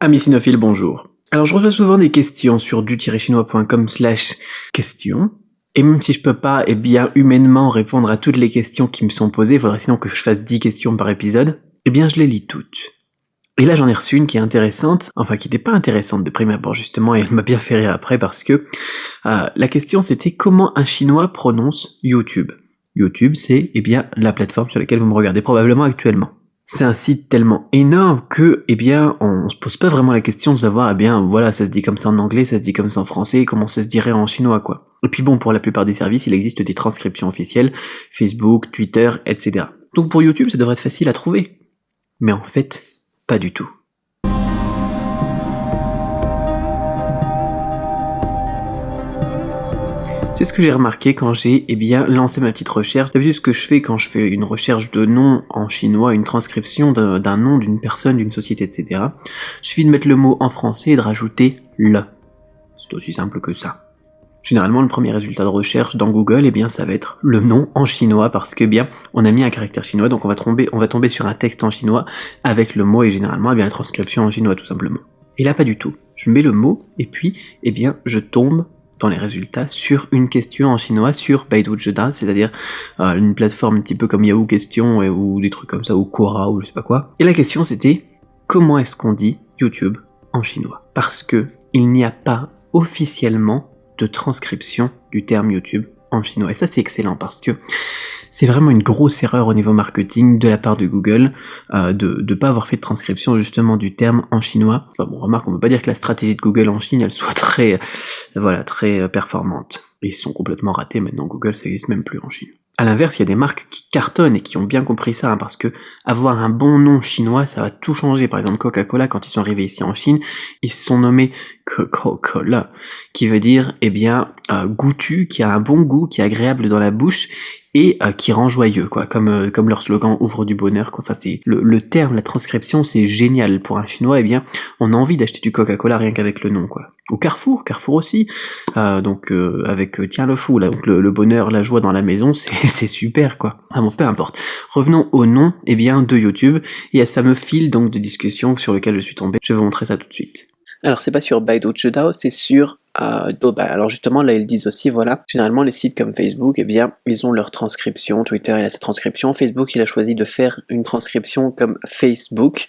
Amis cinophiles, bonjour. Alors je reçois souvent des questions sur du-chinois.com/questions. Et même si je peux pas, humainement répondre à toutes les questions qui me sont posées, il faudrait sinon que je fasse 10 questions par épisode, je les lis toutes. Et là j'en ai reçu une qui est intéressante, enfin qui n'était pas intéressante de prime abord justement, et elle m'a bien fait rire après parce que la question c'était comment un chinois prononce YouTube. YouTube c'est la plateforme sur laquelle vous me regardez probablement actuellement. C'est un site tellement énorme que, on se pose pas vraiment la question de savoir, voilà, ça se dit comme ça en anglais, ça se dit comme ça en français, comment ça se dirait en chinois, quoi. Et puis bon, pour la plupart des services, il existe des transcriptions officielles, Facebook, Twitter, etc. Donc pour YouTube, ça devrait être facile à trouver. Mais en fait, pas du tout. C'est ce que j'ai remarqué quand j'ai lancé ma petite recherche. D'habitude, ce que je fais quand je fais une recherche de nom en chinois, une transcription d'un nom, d'une personne, d'une société, etc. Il suffit de mettre le mot en français et de rajouter le. C'est aussi simple que ça. Généralement, le premier résultat de recherche dans Google, ça va être le nom en chinois parce que on a mis un caractère chinois, donc on va tomber sur un texte en chinois avec le mot et généralement la transcription en chinois tout simplement. Et là, pas du tout. Je mets le mot et puis, je tombe dans les résultats sur une question en chinois sur Baidu Zhida, c'est-à-dire une plateforme un petit peu comme Yahoo Questions ou des trucs comme ça, ou Quora ou je sais pas quoi. Et la question c'était comment est-ce qu'on dit YouTube en chinois? Parce que il n'y a pas officiellement de transcription du terme YouTube en chinois. Et ça c'est excellent parce que c'est vraiment une grosse erreur au niveau marketing de la part de Google de pas avoir fait de transcription justement du terme en chinois. Enfin bon, remarque, on peut pas dire que la stratégie de Google en Chine elle soit très performante. Ils sont complètement ratés maintenant, Google ça existe même plus en Chine. A l'inverse, il y a des marques qui cartonnent et qui ont bien compris ça, parce que avoir un bon nom chinois, ça va tout changer. Par exemple, Coca-Cola, quand ils sont arrivés ici en Chine, ils se sont nommés Coca-Cola, qui veut dire, goûtu, qui a un bon goût, qui est agréable dans la bouche, et qui rend joyeux, quoi, comme leur slogan ouvre du bonheur, quoi. Enfin, c'est le terme, la transcription, c'est génial pour un chinois. On a envie d'acheter du Coca-Cola rien qu'avec le nom, quoi. Ou Carrefour aussi. Avec tiens le fou là, donc le bonheur, la joie dans la maison, c'est super, quoi. Ah bon, peu importe. Revenons au nom, de YouTube et à ce fameux fil donc de discussion sur lequel je suis tombé. Je vais vous montrer ça tout de suite. Alors c'est pas sur Baidu Zhidao, c'est sur Douban. Alors justement là ils disent aussi généralement les sites comme Facebook, ils ont leur transcription, Twitter il a sa transcription, Facebook il a choisi de faire une transcription comme Facebook,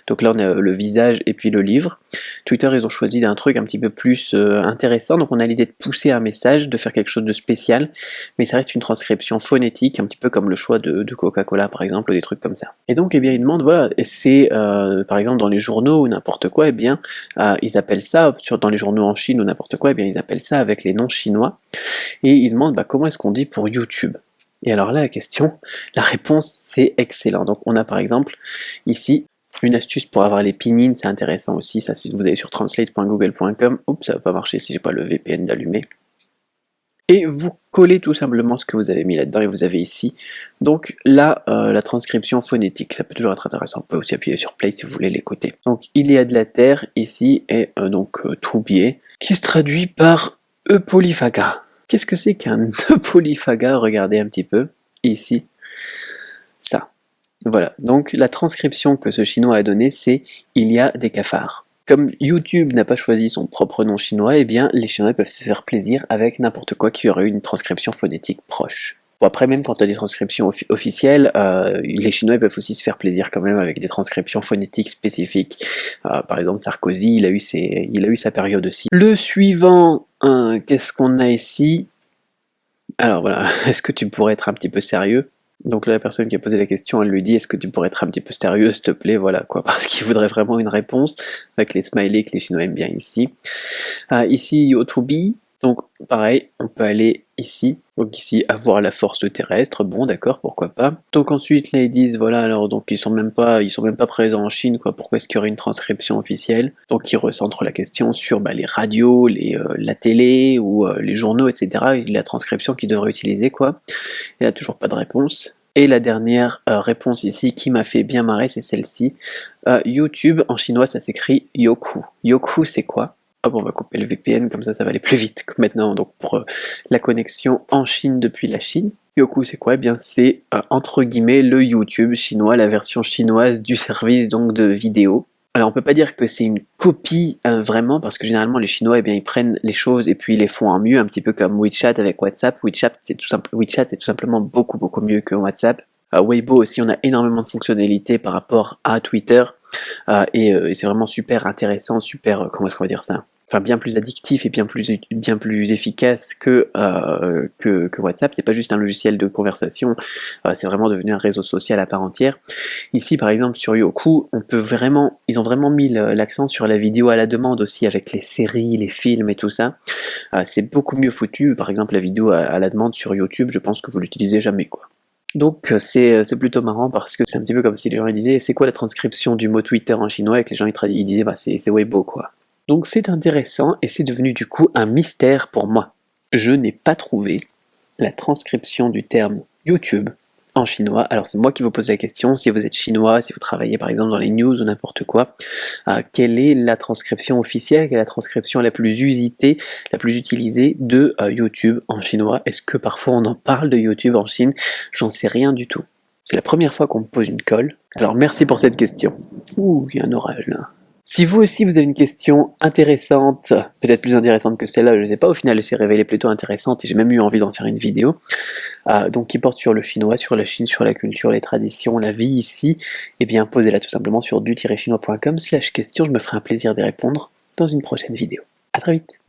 donc là on a le visage et puis le livre. Twitter ils ont choisi un truc un petit peu plus intéressant, donc on a l'idée de pousser un message, de faire quelque chose de spécial, mais ça reste une transcription phonétique, un petit peu comme le choix de Coca-Cola par exemple, ou des trucs comme ça. Et donc ils demandent, c'est par exemple dans les journaux ou n'importe quoi, ils appellent ça, dans les journaux en Chine ou n'importe quoi, ils appellent ça avec les noms chinois, et ils demandent comment est-ce qu'on dit pour YouTube. Et alors là la réponse c'est excellent. Donc on a par exemple ici une astuce pour avoir les pinyin, c'est intéressant aussi, ça si vous allez sur translate.google.com, oups ça va pas marcher si j'ai pas le VPN d'allumé. Et vous collez tout simplement ce que vous avez mis là-dedans et vous avez ici donc là la transcription phonétique, ça peut toujours être intéressant, on peut aussi appuyer sur play si vous voulez l'écouter. Donc il y a de la terre ici et troubier qui se traduit par Eupolyphaga. Qu'est-ce que c'est qu'un Eupolyphaga? Regardez un petit peu ici, ça. Voilà, donc la transcription que ce chinois a donnée c'est il y a des cafards. Comme YouTube n'a pas choisi son propre nom chinois, les Chinois peuvent se faire plaisir avec n'importe quoi qui aurait eu une transcription phonétique proche. Bon, après, même quand tu as des transcriptions officielles, les Chinois peuvent aussi se faire plaisir quand même avec des transcriptions phonétiques spécifiques. Par exemple, Sarkozy, il a eu sa période aussi. Le suivant, qu'est-ce qu'on a ici? Alors voilà, est-ce que tu pourrais être un petit peu sérieux? Donc là, la personne qui a posé la question, elle lui dit « Est-ce que tu pourrais être un petit peu sérieux, s'il te plaît ?» Voilà, quoi, parce qu'il voudrait vraiment une réponse, avec les smileys que les Chinois aiment bien ici. Ici, Yotubi, donc pareil, on peut aller ici, donc ici, avoir la force terrestre, bon d'accord, pourquoi pas. Donc ensuite, là, ils disent, alors, donc ils sont même pas présents en Chine, quoi, pourquoi est-ce qu'il y aurait une transcription officielle? Donc ils recentrent la question sur les radios, la télé, ou les journaux, etc., et la transcription qu'ils devraient utiliser, quoi. Il n'y a toujours pas de réponse. Et la dernière réponse ici qui m'a fait bien marrer, c'est celle-ci. YouTube, en chinois, ça s'écrit Yoku. Yoku, c'est quoi? On va couper le VPN, comme ça va aller plus vite maintenant, donc pour la connexion en Chine depuis la Chine. Yoku, c'est quoi? C'est entre guillemets le YouTube chinois, la version chinoise du service donc de vidéo. Alors on peut pas dire que c'est une copie vraiment, parce que généralement les Chinois, eh bien, ils prennent les choses et puis ils les font en mieux, un petit peu comme WeChat avec WhatsApp. WeChat c'est tout simplement beaucoup beaucoup mieux que WhatsApp. Weibo aussi, on a énormément de fonctionnalités par rapport à Twitter, et c'est vraiment super intéressant, super, comment est-ce qu'on va dire ça? Enfin, bien plus addictif et bien plus efficace que WhatsApp. C'est pas juste un logiciel de conversation, c'est vraiment devenu un réseau social à part entière. Ici, par exemple, sur Youku, ils ont vraiment mis l'accent sur la vidéo à la demande aussi, avec les séries, les films et tout ça. C'est beaucoup mieux foutu. Par exemple, la vidéo à la demande sur YouTube, je pense que vous l'utilisez jamais, quoi. Donc c'est plutôt marrant, parce que c'est un petit peu comme si les gens disaient c'est quoi la transcription du mot Twitter en chinois, et que les gens ils disaient bah c'est Weibo, quoi. Donc c'est intéressant, et c'est devenu du coup un mystère pour moi. Je n'ai pas trouvé la transcription du terme YouTube en chinois. Alors c'est moi qui vous pose la question, si vous êtes chinois, si vous travaillez par exemple dans les news ou n'importe quoi, quelle est la transcription officielle, quelle est la transcription la plus usitée, la plus utilisée de YouTube en chinois? Est-ce que parfois on en parle de YouTube en Chine? J'en sais rien du tout. C'est la première fois qu'on me pose une colle, alors merci pour cette question. Ouh, il y a un orage là. Si vous aussi vous avez une question intéressante, peut-être plus intéressante que celle-là, je ne sais pas, au final elle s'est révélée plutôt intéressante et j'ai même eu envie d'en faire une vidéo, donc qui porte sur le chinois, sur la Chine, sur la culture, les traditions, la vie ici, eh bien posez-la tout simplement sur du-chinois.com/question, je me ferai un plaisir d'y répondre dans une prochaine vidéo. A très vite.